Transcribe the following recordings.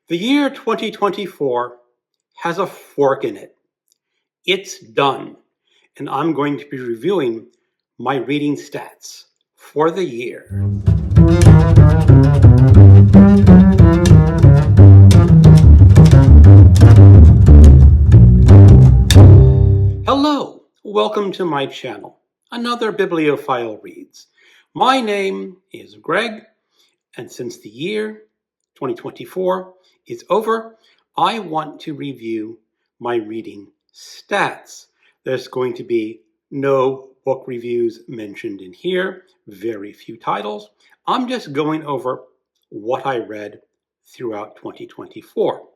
The year 2024 has a fork in it. It's done, and I'm going to be reviewing my reading stats for the year. Hello, welcome to my channel, Another Bibliophile Reads. My name is Greg, and since the year 2024 is over, I want to review my reading stats. There's going to be no book reviews mentioned in here, very few titles. I'm just going over what I read throughout 2024.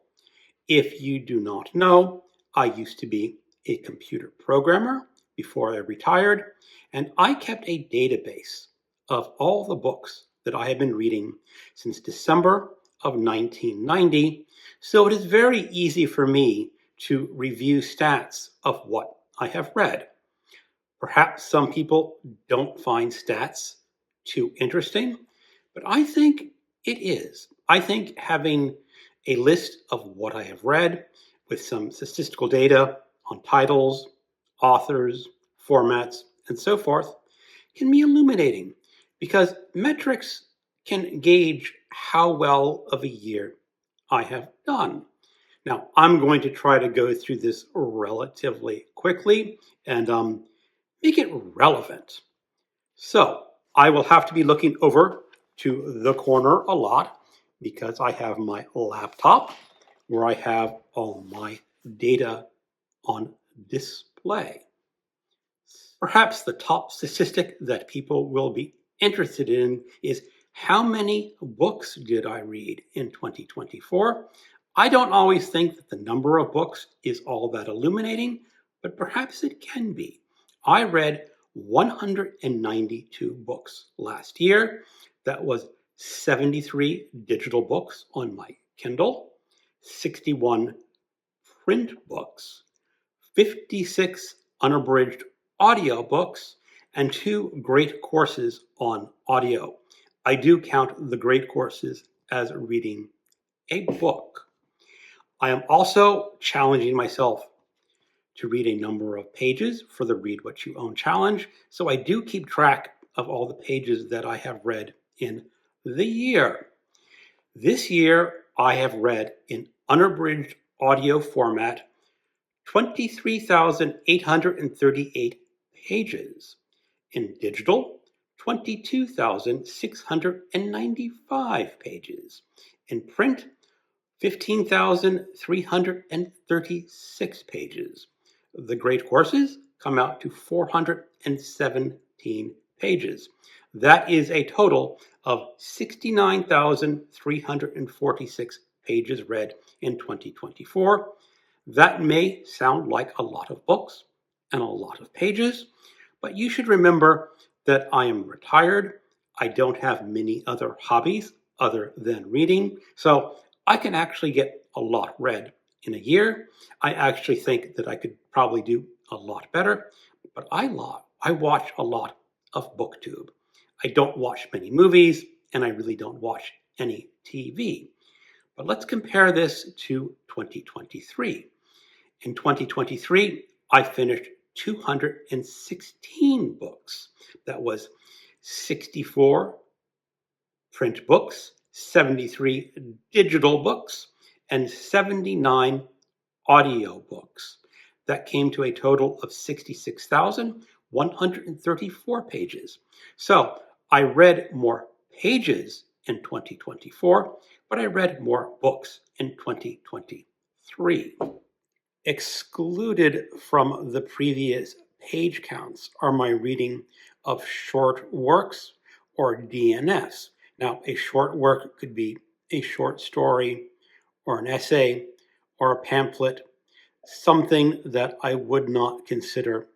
If you do not know, I used to be a computer programmer before I retired, and I kept a database of all the books that I have been reading since December of 1990, so it is very easy for me to review stats of what I have read. Perhaps some people don't find stats too interesting, but I think it is. I think having a list of what I have read with some statistical data on titles, authors, formats, and so forth can be illuminating because metrics can gauge how well of a year I have done. Now, I'm going to try to go through this relatively quickly and make it relevant. So I will have to be looking over to the corner a lot because I have my laptop where I have all my data on display. Perhaps the top statistic that people will be interested in is how many books did I read in 2024? I don't always think that the number of books is all that illuminating, but perhaps it can be. I read 192 books last year. That was 73 digital books on my Kindle, 61 print books, 56 unabridged audiobooks, and 2 great courses on audio. I do count the great courses as reading a book. I am also challenging myself to read a number of pages for the Read What You Own challenge, so I do keep track of all the pages that I have read in the year. This year, I have read in unabridged audio format 23,838 pages. In digital, 22,695 pages. In print, 15,336 pages. The great courses come out to 417 pages. That is a total of 69,346 pages read in 2024. That may sound like a lot of books and a lot of pages, but you should remember that I am retired. I don't have many other hobbies other than reading, so I can actually get a lot read in a year. I actually think that I could probably do a lot better, but I watch a lot of booktube. I don't watch many movies, and I really don't watch any TV. But let's compare this to 2023. In 2023, I finished 216 books. That was 64 print books, 73 digital books, and 79 audio books. That came to a total of 66,134 pages. So I read more pages in 2024, but I read more books in 2023. Excluded from the previous page counts are my reading of short works or DNFs. Now, a short work could be a short story or an essay or a pamphlet, something that I would not consider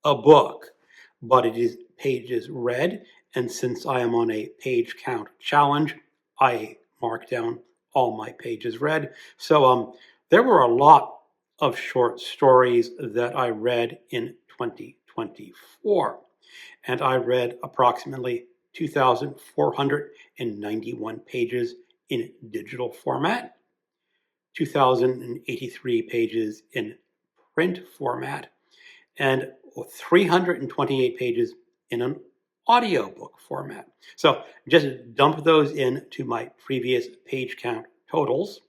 a book, but it is pages read. And since I am on a page count challenge, I mark down all my pages read. So there were a lot of short stories that I read in 2024, and I read approximately 2,491 pages in digital format, 2,083 pages in print format, and 328 pages in an audiobook format. So just dump those into my previous page count totals.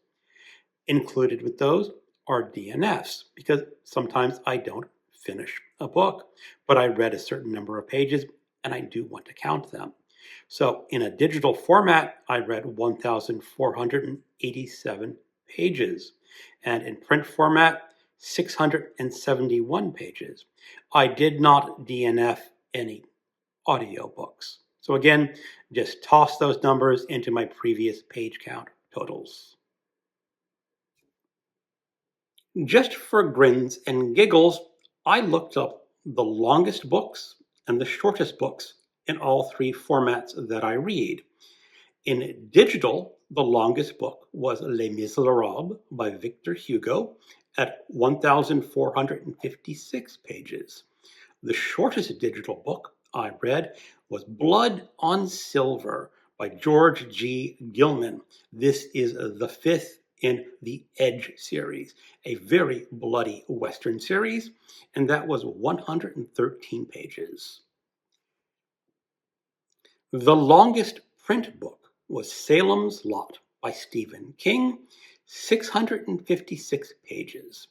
Included with those are DNFs, because sometimes I don't finish a book, but I read a certain number of pages and I do want to count them. So in a digital format, I read 1,487 pages, and in print format, 671 pages. I did not DNF any audiobooks. So again, just toss those numbers into my previous page count totals. Just for grins and giggles, I looked up the longest books and the shortest books in all three formats that I read. In digital, the longest book was Les Miserables by Victor Hugo at 1,456 pages. The shortest digital book I read was Blood on Silver by George G. Gilman. This is the fifth in the Edge series, a very bloody Western series, and that was 113 pages. The longest print book was Salem's Lot by Stephen King, 656 pages.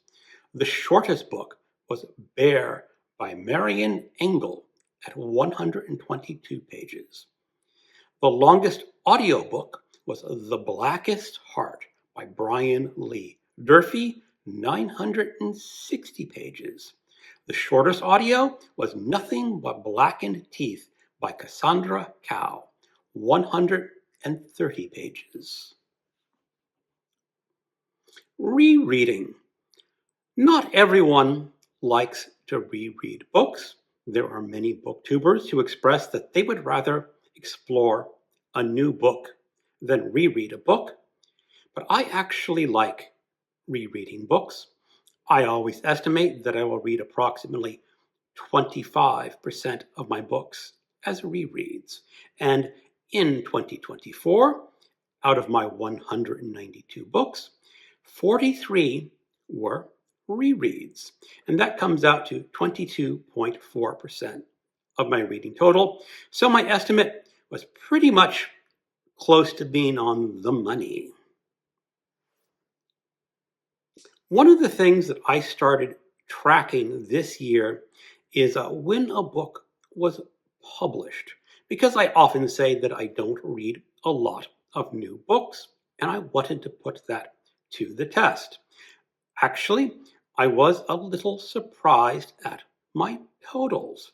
The shortest book was Bear by Marian Engel at 122 pages. The longest audiobook was The Blackest Heart by Brian Lee Durfee, 960 pages. The shortest audio was Nothing But Blackened Teeth by Cassandra Cow, 130 pages. Rereading. Not everyone likes to reread books. There are many booktubers who express that they would rather explore a new book than reread a book. But I actually like rereading books. I always estimate that I will read approximately 25% of my books as rereads. And in 2024, out of my 192 books, 43 were rereads. And that comes out to 22.4% of my reading total. So my estimate was pretty much close to being on the money. One of the things that I started tracking this year is when a book was published, because I often say that I don't read a lot of new books, and I wanted to put that to the test. Actually, I was a little surprised at my totals.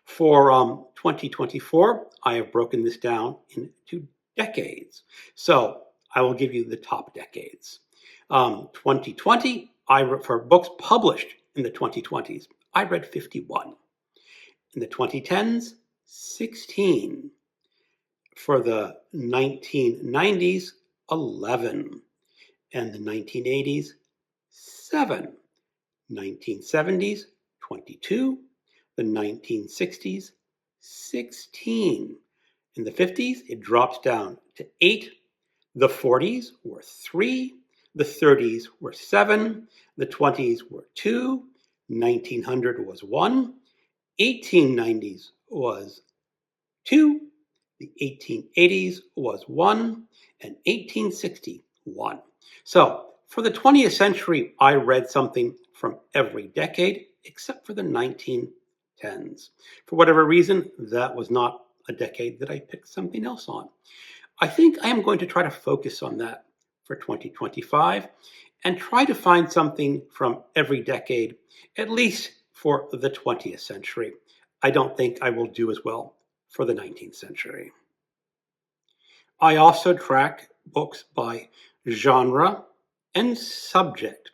For 2024, I have broken this down into decades. So I will give you the top decades. 2020, for books published in the 2020s, I read 51. In the 2010s, 16. For the 1990s, 11. And the 1980s, 7. 1970s, 22. The 1960s, 16. In the 50s, it dropped down to 8. The 40s were 3. The 30s were 7. The 20s were 2. 1900 was 1. 1890s was 2. The 1880s was 1. And 1860, 1. So for the 20th century, I read something from every decade except for the 1910s. For whatever reason, that was not a decade that I picked something else on. I think I am going to try to focus on that for 2025 and try to find something from every decade, at least for the 20th century. I don't think I will do as well for the 19th century. I also track books by genre and subject.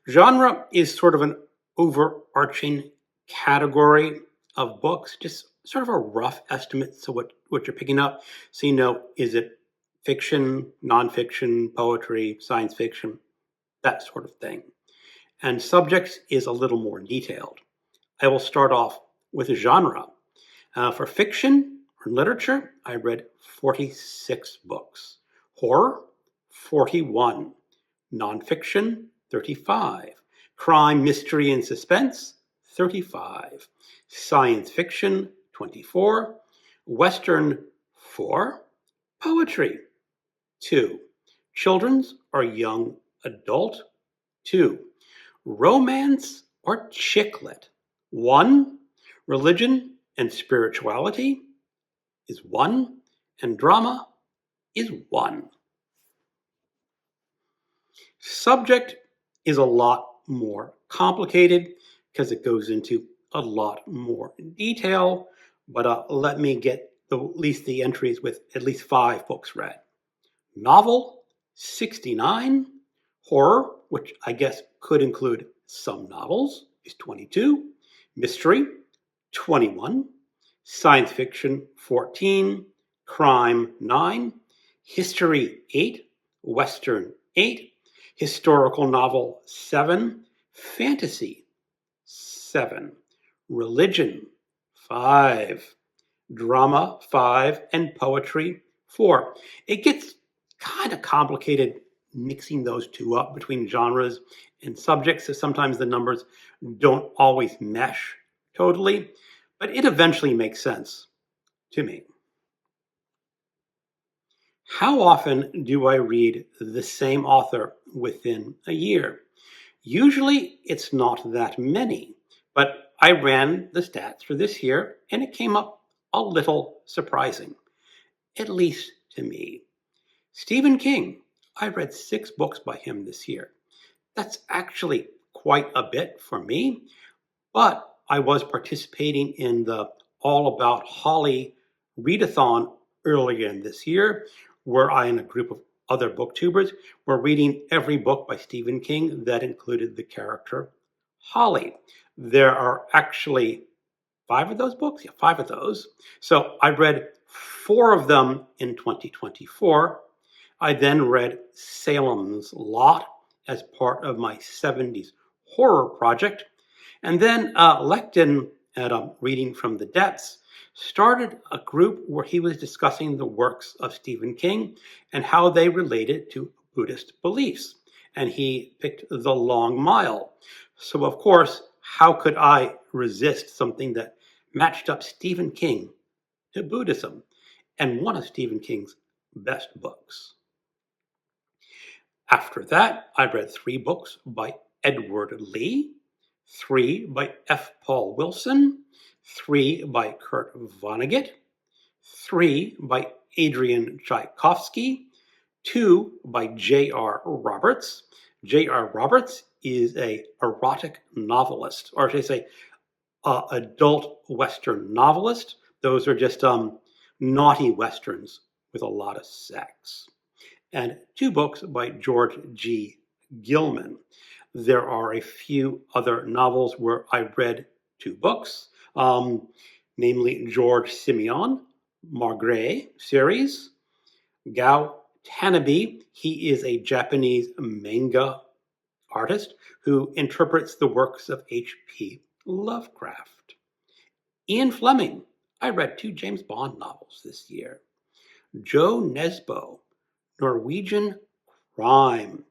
Genre is sort of an overarching category of books, just sort of a rough estimate to what you're picking up. So you know, is it fiction, nonfiction, poetry, science fiction, that sort of thing. And subjects is a little more detailed. I will start off with a genre. For fiction or literature, I read 46 books. Horror, 41. Nonfiction, 35. Crime, mystery, and suspense, 35. Science fiction, 24. Western, 4. Poetry, 2. Children's or young adult, 2. Romance or chick lit, 1. Religion and spirituality is 1. And drama is 1. Subject is a lot more complicated because it goes into a lot more detail, but let me get at least the entries with at least 5 books read. Novel, 69. Horror, which I guess could include some novels, is 22. Mystery, 21. Science fiction, 14. Crime, 9. History, 8. Western, 8. Historical novel, 7. Fantasy, 7. Religion, 5. Drama, 5. And poetry, 4. It gets kind of complicated mixing those two up between genres and subjects, so sometimes the numbers don't always mesh totally, but it eventually makes sense to me. How often do I read the same author within a year? Usually it's not that many, but I ran the stats for this year and it came up a little surprising, at least to me. Stephen King, I read 6 books by him this year. That's actually quite a bit for me, but I was participating in the All About Holly readathon earlier in this year, where I and a group of other booktubers were reading every book by Stephen King that included the character Holly. There are actually 5 of those books? Yeah, 5 of those. So I read 4 of them in 2024. I then read Salem's Lot as part of my 70s horror project. And then Lecton at Reading from the Depths started a group where he was discussing the works of Stephen King and how they related to Buddhist beliefs. And he picked The Long Mile. So, of course, how could I resist something that matched up Stephen King to Buddhism and one of Stephen King's best books? After that, I read 3 books by Edward Lee, 3 by F. Paul Wilson, 3 by Kurt Vonnegut, 3 by Adrian Tchaikovsky, 2 by J.R. Roberts. J.R. Roberts is an erotic novelist, or should I say, adult Western novelist. Those are just naughty Westerns with a lot of sex. And 2 books by George G. Gilman. There are a few other novels where I read 2 books, namely George Simeon, Margret series, Gao Tanabe. He is a Japanese manga artist who interprets the works of H.P. Lovecraft. Ian Fleming. I read 2 James Bond novels this year. Joe Nesbo, Norwegian Crime.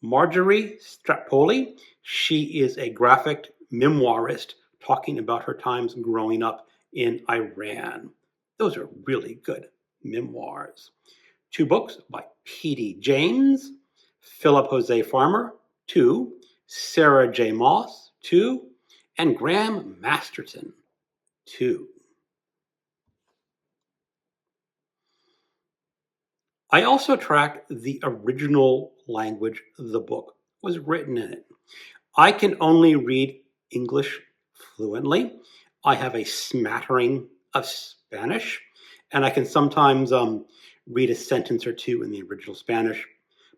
Marjorie Strapoli, she is a graphic memoirist talking about her times growing up in Iran. Those are really good memoirs. 2 books by P.D. James, Philip Jose Farmer, 2, Sarah J. Moss, 2, and Graham Masterton, 2. I also track the original language the book was written in. I can only read English fluently. I have a smattering of Spanish, and I can sometimes read a sentence or 2 in the original Spanish,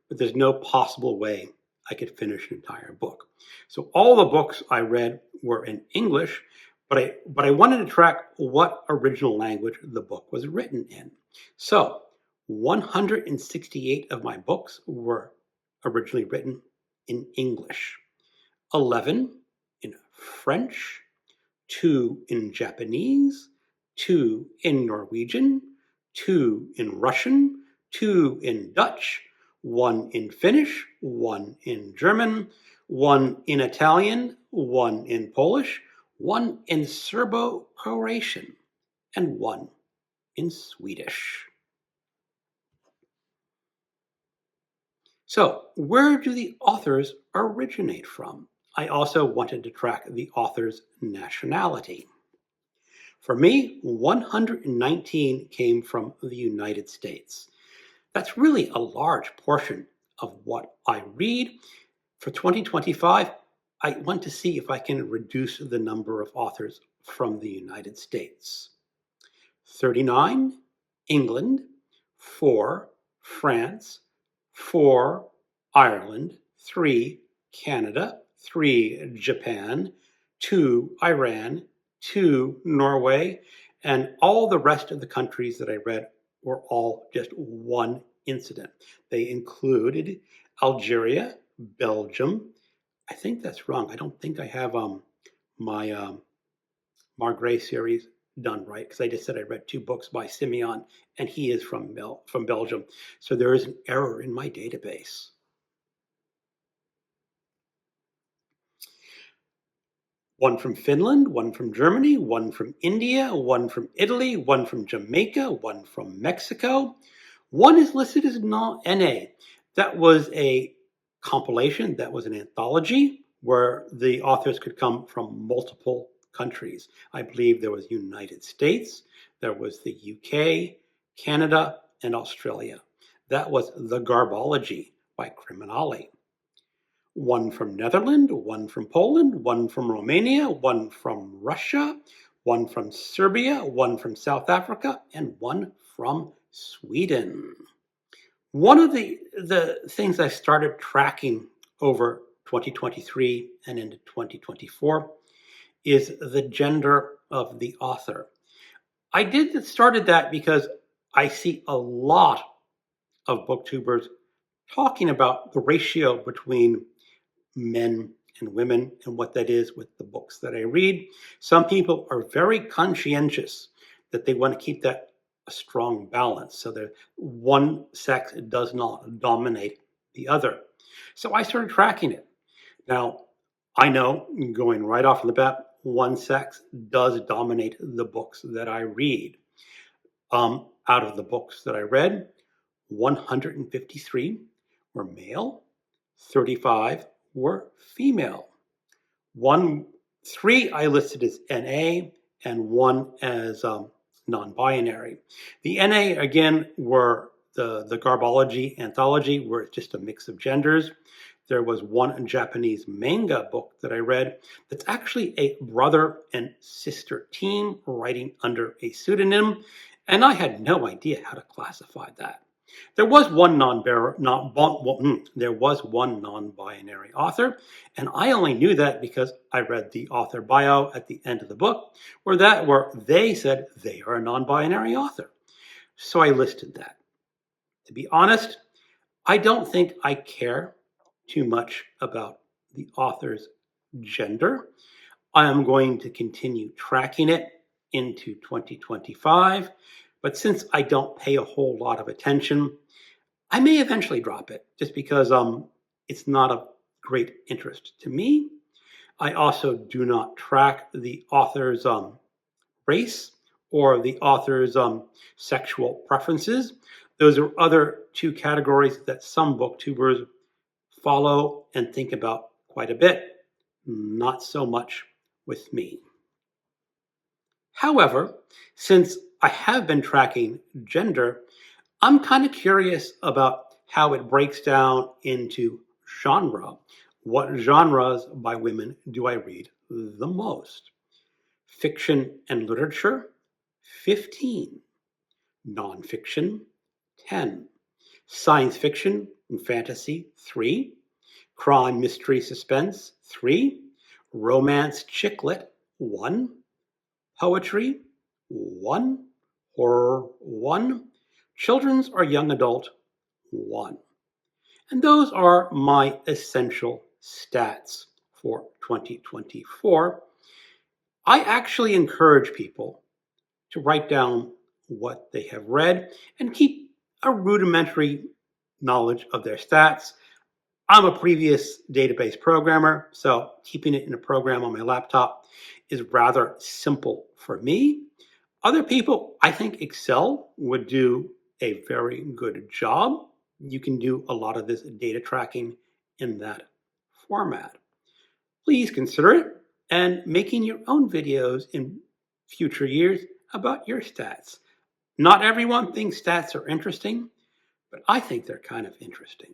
but there's no possible way I could finish an entire book. So all the books I read were in English, but I wanted to track what original language the book was written in. So 168 of my books were originally written in English, 11 in French, 2 in Japanese, 2 in Norwegian, 2 in Russian, 2 in Dutch, one in Finnish, one in German, one in Italian, one in Polish, one in Serbo-Croatian, and one in Swedish. So, where do the authors originate from? I also wanted to track the author's nationality. For me, 119 came from the United States. That's really a large portion of what I read. For 2025, I want to see if I can reduce the number of authors from the United States. 39, England, 4, France, 4, Ireland, 3, Canada, 3, Japan, 2, Iran, 2, Norway, and all the rest of the countries that I read were all just one incident. They included Algeria, Belgium. I think that's wrong. I don't think I have my Margret series done right, because I just said I read 2 books by Simeon, and he is from Belgium. So there is an error in my database. One from Finland, one from Germany, one from India, one from Italy, one from Jamaica, one from Mexico. One is listed as NA. That was a compilation, that was an anthology where the authors could come from multiple countries. I believe there was United States, there was the UK, Canada, and Australia. That was The Garbology by Criminale. One from Netherlands, one from Poland, one from Romania, one from Russia, one from Serbia, one from South Africa, and one from Sweden. One of the things I started tracking over 2023 and into 2024 is the gender of the author. I started that because I see a lot of booktubers talking about the ratio between men and women and what that is with the books that I read. Some people are very conscientious that they want to keep that a strong balance so that one sex does not dominate the other. So I started tracking it. Now, I know, going right off the bat, one sex does dominate the books that I read. Out of the books that I read, 153 were male, 35 were female. 3 I listed as NA, and 1 as non-binary. The NA, again, were the Garbology anthology, where it's just a mix of genders. There was 1 Japanese manga book that I read that's actually a brother and sister team writing under a pseudonym, and I had no idea how to classify that. There was one non-binary author, and I only knew that because I read the author bio at the end of the book, where they said they are a non-binary author. So I listed that. To be honest, I don't think I care too much about the author's gender. I am going to continue tracking it into 2025. But since I don't pay a whole lot of attention, I may eventually drop it just because it's not of great interest to me. I also do not track the author's race or the author's sexual preferences. Those are other 2 categories that some booktubers follow and think about quite a bit. Not so much with me. However, since I have been tracking gender, I'm kind of curious about how it breaks down into genre. What genres by women do I read the most? Fiction and literature, 15. Nonfiction, 10. Science fiction and fantasy, 3. Crime, mystery, suspense, 3. Romance, chick lit, 1. Poetry, 1. Horror, 1. Children's or young adult, 1. And those are my essential stats for 2024. I actually encourage people to write down what they have read and keep a rudimentary knowledge of their stats. I'm a previous database programmer, so keeping it in a program on my laptop is rather simple for me. Other people, I think Excel would do a very good job. You can do a lot of this data tracking in that format. Please consider it and making your own videos in future years about your stats. Not everyone thinks stats are interesting, but I think they're kind of interesting.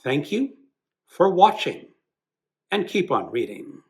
Thank you for watching, and keep on reading.